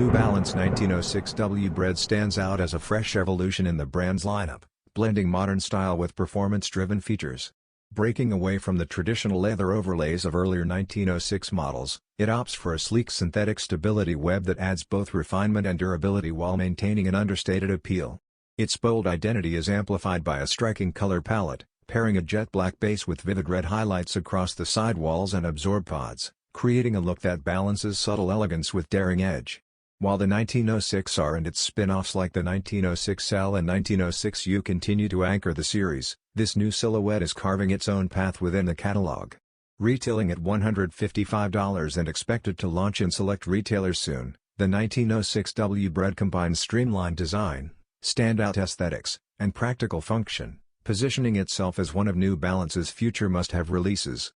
New Balance 1906W BRED stands out as a fresh evolution in the brand's lineup, blending modern style with performance-driven features. Breaking away from the traditional leather overlays of earlier 1906 models, it opts for a sleek synthetic stability web that adds both refinement and durability while maintaining an understated appeal. Its bold identity is amplified by a striking color palette, pairing a jet black base with vivid red highlights across the sidewalls and ABZORB pods, creating a look that balances subtle elegance with daring edge. While the 1906R and its spin-offs like the 1906L and 1906U continue to anchor the series, this new silhouette is carving its own path within the catalog. Retailing at $155 and expected to launch in select retailers soon, the 1906W BRED combines streamlined design, standout aesthetics, and practical function, positioning itself as one of New Balance's future must-have releases.